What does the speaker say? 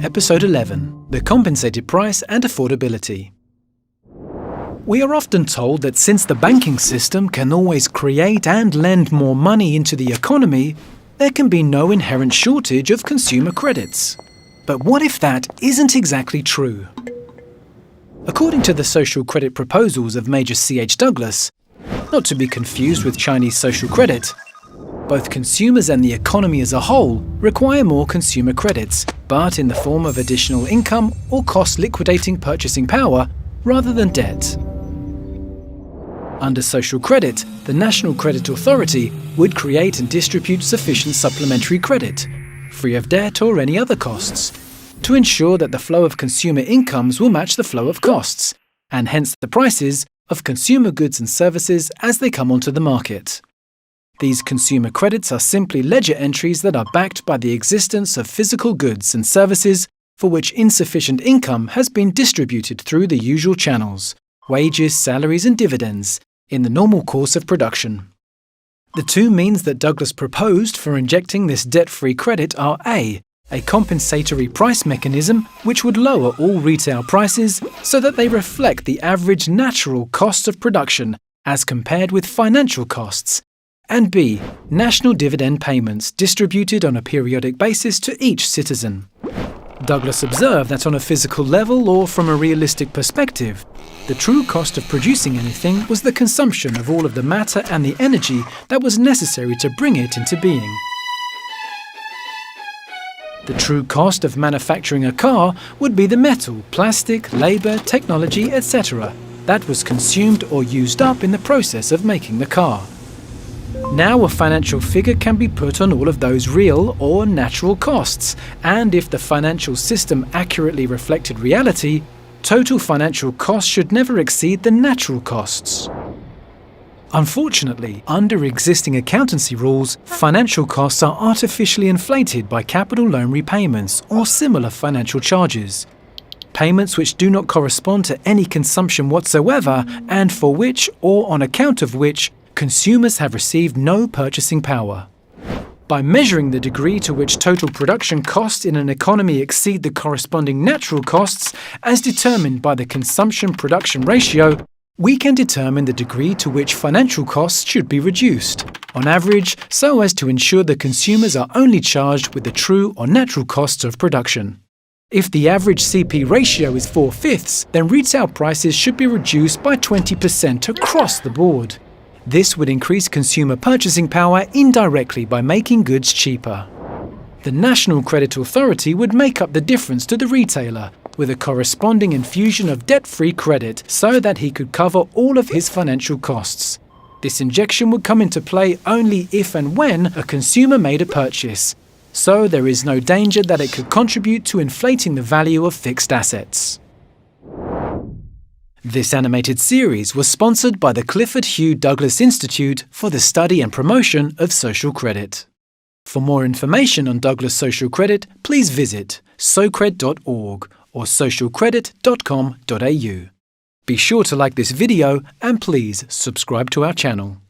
Episode 11: The Compensated Price and Affordability. We are often told that since the banking system can always create and lend more money into the economy, there can be no inherent shortage of consumer credits. But what if that isn't exactly true? According to the social credit proposals of Major C.H. Douglas, not to be confused with Chinese social credit, both consumers and the economy as a whole require more consumer credits, but in the form of additional income or cost liquidating purchasing power rather than debt. Under social credit, the National Credit Authority would create and distribute sufficient supplementary credit, free of debt or any other costs, to ensure that the flow of consumer incomes will match the flow of costs, and hence the prices of consumer goods and services as they come onto the market. These consumer credits are simply ledger entries that are backed by the existence of physical goods and services for which insufficient income has been distributed through the usual channels, wages, salaries and dividends, in the normal course of production. The two means that Douglas proposed for injecting this debt-free credit are A compensatory price mechanism which would lower all retail prices so that they reflect the average natural cost of production as compared with financial costs, and B, national dividend payments distributed on a periodic basis to each citizen. Douglas observed that on a physical level or from a realistic perspective, the true cost of producing anything was the consumption of all of the matter and the energy that was necessary to bring it into being. The true cost of manufacturing a car would be the metal, plastic, labour, technology, etc. that was consumed or used up in the process of making the car. Now a financial figure can be put on all of those real or natural costs, and if the financial system accurately reflected reality, total financial costs should never exceed the natural costs. Unfortunately, under existing accountancy rules, financial costs are artificially inflated by capital loan repayments or similar financial charges. Payments which do not correspond to any consumption whatsoever and for which, or on account of which, consumers have received no purchasing power. By measuring the degree to which total production costs in an economy exceed the corresponding natural costs as determined by the consumption-production ratio, we can determine the degree to which financial costs should be reduced, on average, so as to ensure that consumers are only charged with the true or natural costs of production. If the average CP ratio is 4/5, then retail prices should be reduced by 20% across the board. This would increase consumer purchasing power indirectly by making goods cheaper. The National Credit Authority would make up the difference to the retailer with a corresponding infusion of debt-free credit so that he could cover all of his financial costs. This injection would come into play only if and when a consumer made a purchase, so there is no danger that it could contribute to inflating the value of fixed assets. This animated series was sponsored by the Clifford Hugh Douglas Institute for the Study and Promotion of Social Credit. For more information on Douglas Social Credit, please visit socred.org or socialcredit.com.au. Be sure to like this video and please subscribe to our channel.